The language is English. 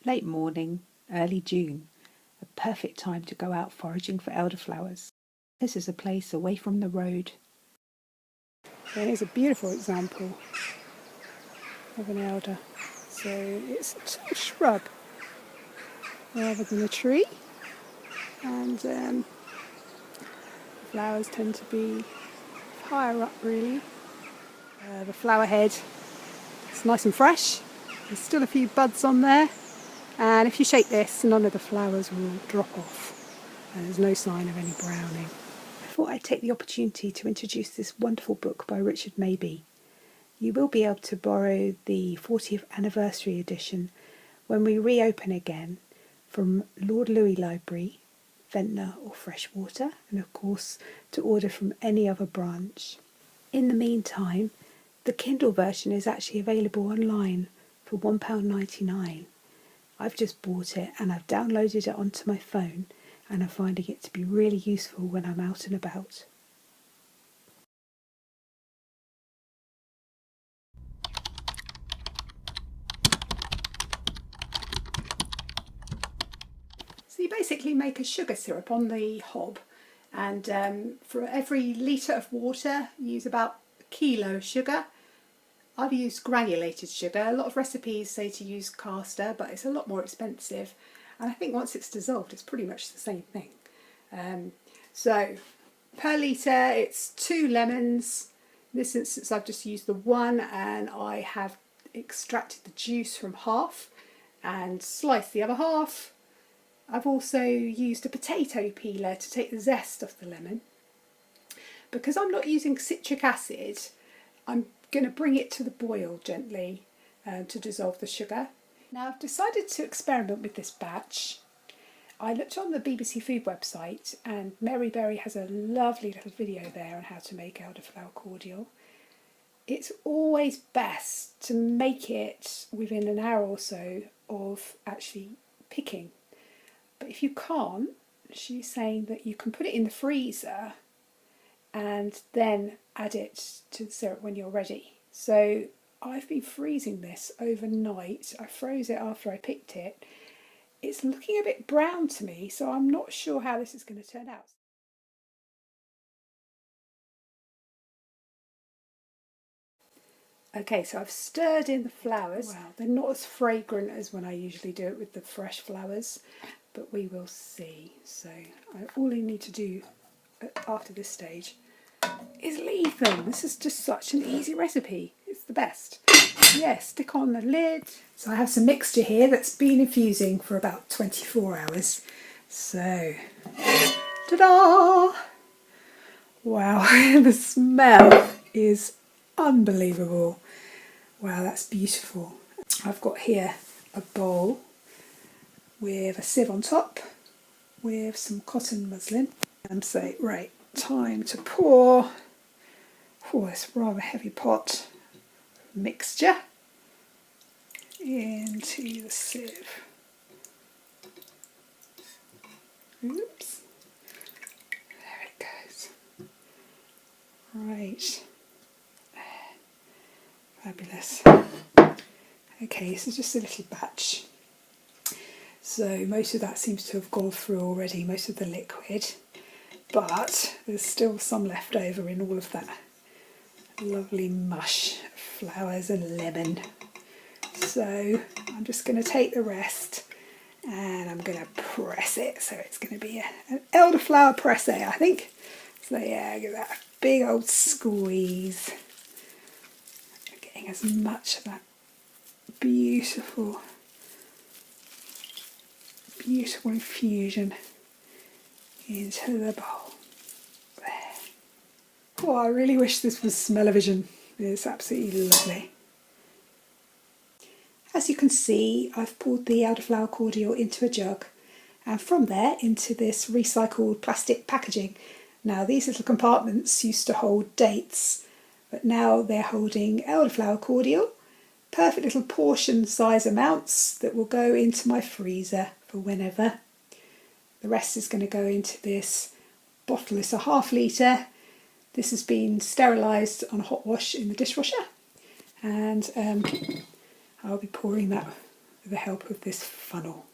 Late morning, early June, a perfect time to go out foraging for elderflowers. This is a place away from the road. Here's a beautiful example of an elder. So it's a tall shrub rather than a tree, and flowers tend to be higher up really. The flower head is nice and fresh. There's still a few buds on there, and if you shake this, none of the flowers will drop off, and there's no sign of any browning. I thought I'd take the opportunity to introduce this wonderful book by Richard Mabey. You will be able to borrow the 40th anniversary edition when we reopen again from Lord Louis Library, Ventnor or Freshwater, and of course to order from any other branch. In the meantime, the Kindle version is actually available online for £1.99. I've just bought it and I've downloaded it onto my phone, and I'm finding it to be really useful when I'm out and about. So you basically make a sugar syrup on the hob, and for every litre of water you use about a kilo of sugar. I've used granulated sugar. A lot of recipes say to use caster, but it's a lot more expensive, and I think once it's dissolved it's pretty much the same thing. So per litre it's 2 lemons. In this instance I've just used the one, and I have extracted the juice from half and sliced the other half. I've also used a potato peeler to take the zest off the lemon. Because I'm not using citric acid, I'm going to bring it to the boil gently to dissolve the sugar. Now I've decided to experiment with this batch. I looked on the BBC Food website, and Mary Berry has a lovely little video there on how to make elderflower cordial. It's always best to make it within an hour or so of actually picking. But if you can't, she's saying that you can put it in the freezer and then add it to the syrup when you're ready. So I've been freezing this overnight. I froze it after I picked it. It's looking a bit brown to me, so I'm not sure how this is going to turn out. Okay, so I've stirred in the flowers. Wow, they're not as fragrant as when I usually do it with the fresh flowers, but we will see. So all I need to do after this stage is leave them. This is just such an easy recipe. It's the best. Yeah, stick on the lid. So I have some mixture here that's been infusing for about 24 hours. So, ta-da! Wow, the smell is unbelievable. Wow, that's beautiful. I've got here a bowl with a sieve on top with some cotton muslin, and so right, time to pour this rather heavy pot mixture into the sieve. Oops, there it goes. Right, fabulous. Okay, this is just a little batch. So most of that seems to have gone through already, most of the liquid, but there's still some left over in all of that lovely mush of flowers and lemon. So I'm just going to take the rest and I'm going to press it. So it's going to be an elderflower presse, I think. So yeah, give that a big old squeeze. Getting as much of that beautiful infusion into the bowl. There. Oh, I really wish this was smell-o-vision. It's absolutely lovely. As you can see, I've poured the elderflower cordial into a jug, and from there into this recycled plastic packaging. Now these little compartments used to hold dates, but now they're holding elderflower cordial, perfect little portion size amounts that will go into my freezer for whenever. The rest is going to go into this bottle. It's a ½ litre. This has been sterilised on a hot wash in the dishwasher, and I'll be pouring that with the help of this funnel.